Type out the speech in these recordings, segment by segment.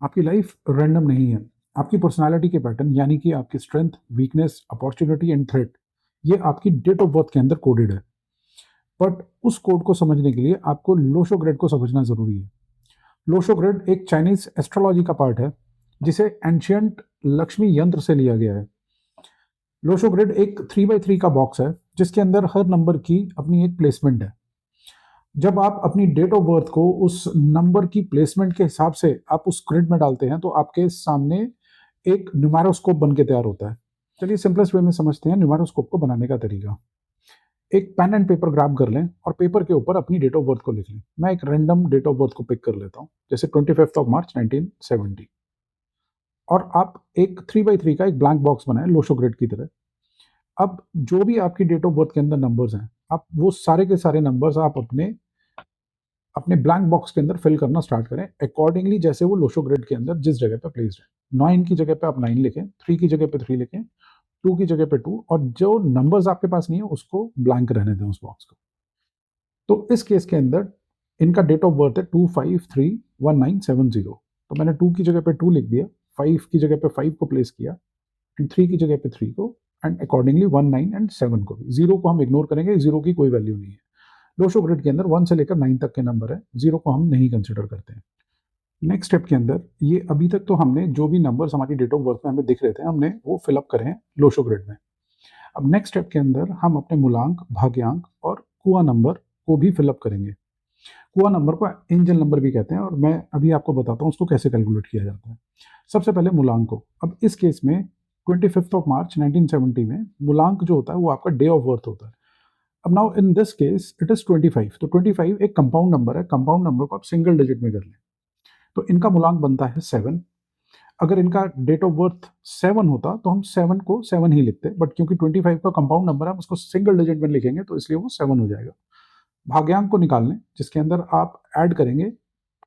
आपकी life random नहीं है। आपकी पर्सनालिटी के पैटर्न यानी कि आपकी strength, weakness, opportunity and threat, ये आपकी डेट ऑफ बर्थ के अंदर कोडेड है। बट उस कोड को समझने के लिए आपको लोशो ग्रेड को समझना जरूरी है। लोशो ग्रेड एक चाइनीज एस्ट्रोलॉजी का पार्ट है जिसे एंशियंट लक्ष्मी यंत्र से लिया गया है। लोशो ग्रिड एक 3x3 का बॉक्स है जिसके अंदर हर नंबर की अपनी एक प्लेसमेंट है। जब आप अपनी डेट ऑफ बर्थ को उस नंबर की प्लेसमेंट के हिसाब से आप उस ग्रिड में डालते हैं तो आपके सामने एक न्यूमेरोस्कोप बन के तैयार होता है। चलिए सिंपलेस्ट वे में समझते हैं न्यूमेरोस्कोप को बनाने का तरीका। एक पेन एंड पेपर ग्रैब कर लें और पेपर के ऊपर अपनी डेट ऑफ बर्थ को लिख लें। मैं एक रैंडम डेट ऑफ बर्थ को पिक कर लेता हूँ, जैसे 25 मार्च 1970। और आप एक 3x3 का एक ब्लैंक बॉक्स बनाएं लोशो ग्रिड की तरह। अब जो भी आपकी डेट ऑफ बर्थ के अंदर नंबर्स हैं, आप वो सारे के सारे नंबर्स आप अपने अपने ब्लैंक बॉक्स के अंदर फिल करना स्टार्ट करें अकॉर्डिंगली जैसे वो लोशो ग्रिड के अंदर जिस जगह पे प्लेस्ड है। 9 की जगह पे आप 9 लिखें, 3 की जगह पे 3 लिखें, 2 की जगह पे 2, और जो नंबर्स आपके पास नहीं है उसको ब्लैंक रहने दें उस बॉक्स को। तो इस केस के अंदर इनका डेट ऑफ बर्थ है 25311970। तो मैंने 2 की जगह पे 2 लिख दिया, 5 की जगह पे 5 को प्लेस किया, एंड 3 की जगह पे 3 को, एंड अकॉर्डिंगली 19 एंड 7 को भी। 0 को हम इग्नोर करेंगे, 0 की कोई वैल्यू नहीं है। लोशो ग्रिड के अंदर 1 से लेकर 9 तक के नंबर है, 0 को हम नहीं कंसिडर करते हैं। नेक्स्ट स्टेप के अंदर ये अभी तक तो हमने जो भी नंबर्स हमारी डेट ऑफ बर्थ में हमें दिख रहे थे हमने वो फिलअप करे हैं लोशो ग्रिड में। अब नेक्स्ट स्टेप के अंदर हम अपने मूलांक, भाग्यांक और कुआ नंबर को भी फिलअप करेंगे। कुआ नंबर को एंजल नंबर भी कहते हैं और मैं अभी आपको बताता हूँ उसको कैसे कैलकुलेट किया जाता है। सबसे पहले मूलांक को, अब इस केस में 25 मार्च 1970 में मूलांक जो होता है वो आपका डे ऑफ बर्थ होता है। अब now in this case it is 25, तो 25 एक कंपाउंड नंबर है। कंपाउंड नंबर को आप सिंगल डिजिट में कर लें तो इनका मूलांक बनता है 7। अगर इनका डेट ऑफ बर्थ 7 होता तो हम 7 को 7 ही लिखते, बट क्योंकि 25 का कंपाउंड नंबर है हम उसको सिंगल डिजिट में लिखेंगे तो इसलिए वो 7 हो जाएगा। भाग्यांक को निकाल लें जिसके अंदर आप ऐड करेंगे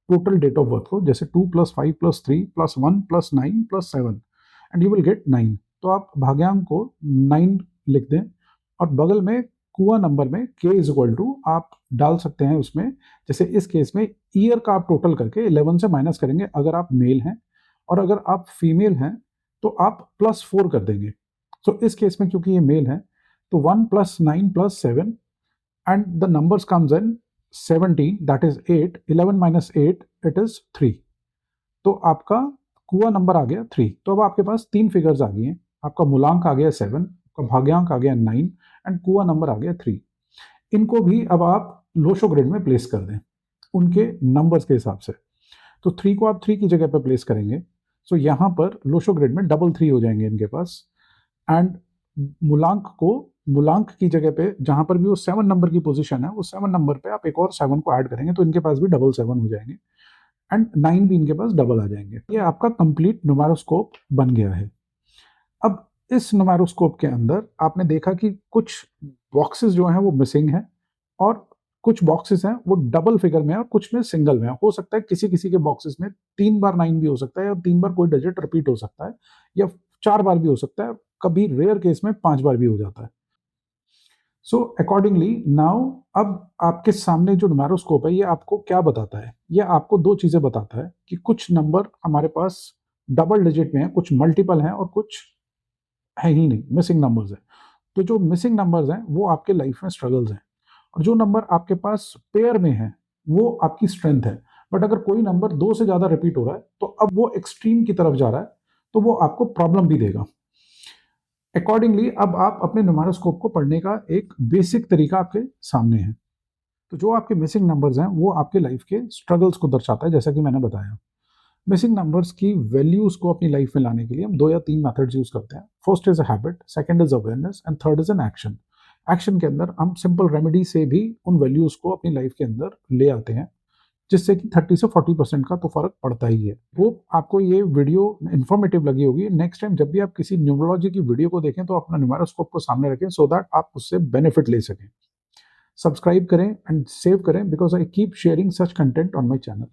टोटल डेट ऑफ बर्थ को, जैसे 2 + 5 + 3 + 1 + 9 + 7, एंड यू विल गेट 9। तो आप भाग्यांक को 9 लिख दें और बगल में कुआ नंबर में k इज इक्वल टू आप डाल सकते हैं उसमें, जैसे इस केस में ईयर का आप टोटल करके 11 से माइनस करेंगे अगर आप मेल हैं, और अगर आप फीमेल हैं तो आप +4 कर देंगे। सो इस केस में क्योंकि ये मेल है तो 1 + 9 + 7 and the numbers comes in 17, that is 8, 11 minus 8 it is 3। तो आपका कुआ नंबर आ गया 3। तो अब आपके पास 3 फिगर्स आ गई हैं, आपका मूलांक आ गया 7, आपका भाग्यांक आ गया 9 एंड कुआ नंबर आ गया 3। इनको भी अब आप लोशो ग्रिड में प्लेस कर दें उनके नंबर्स के हिसाब से। तो 3 को आप 3 की जगह पर प्लेस करेंगे, सो यहाँ पर लोशो ग्रिड में डबल 3 हो जाएंगे इनके पास। एंड मूलांक को, मूलांक की जगह पे जहां पर भी वो 7 नंबर की पोजीशन है, वो 7 नंबर पे आप एक और 7 को ऐड करेंगे तो इनके पास भी डबल 7 हो जाएंगे, एंड 9 भी इनके पास डबल आ जाएंगे। ये आपका कंप्लीट न्यूमेरोस्कोप बन गया है। अब इस न्यूमेरोस्कोप के अंदर आपने देखा कि कुछ बॉक्सेस जो हैं वो मिसिंग हैं, और कुछ बॉक्सेस हैं वो डबल फिगर में है और कुछ में सिंगल में है। हो सकता है किसी किसी के बॉक्सेस में 3 बार 9 भी हो सकता है, या 3 बार कोई डिजिट रिपीट हो सकता है, या 4 बार भी हो सकता है, कभी रेयर केस में 5 बार भी हो जाता है। सो अकॉर्डिंगली नाउ अब आपके सामने जो न्यूमेरोस्कोप है ये आपको क्या बताता है? ये आपको दो चीजें बताता है कि कुछ नंबर हमारे पास डबल डिजिट में है, कुछ मल्टीपल हैं और कुछ है ही नहीं, मिसिंग नंबर्स हैं। तो जो मिसिंग नंबर्स हैं वो आपके लाइफ में स्ट्रगल्स हैं, और जो नंबर आपके पास पेयर में है वो आपकी स्ट्रेंथ है। बट अगर कोई नंबर 2 से ज्यादा रिपीट हो रहा है तो अब वो एक्सट्रीम की तरफ जा रहा है, तो वो आपको प्रॉब्लम भी देगा। अकॉर्डिंगली अब आप अपने न्यूमेरोस्कोप को पढ़ने का एक बेसिक तरीका आपके सामने है। तो जो आपके मिसिंग नंबर्स हैं वो आपके लाइफ के स्ट्रगल्स को दर्शाता है, जैसा कि मैंने बताया। मिसिंग नंबर्स की वैल्यूज को अपनी लाइफ में लाने के लिए हम 2 या 3 मेथड्स यूज करते हैं। First is a habit, second is awareness, and third is an action. Action के अंदर हम सिंपल रेमेडी से भी उन वैल्यूज को अपनी लाइफ के अंदर ले आते हैं, जिससे कि 30 से 40% का तो फर्क पड़ता ही है। वो आपको ये वीडियो इन्फॉर्मेटिव लगी होगी। नेक्स्ट टाइम जब भी आप किसी न्यूमरोलॉजी की वीडियो को देखें तो अपना न्यूमेरोस्कोप को सामने रखें, सो दैट आप उससे बेनिफिट ले सकें। सब्सक्राइब करें एंड सेव करें, because I keep sharing such content on my channel.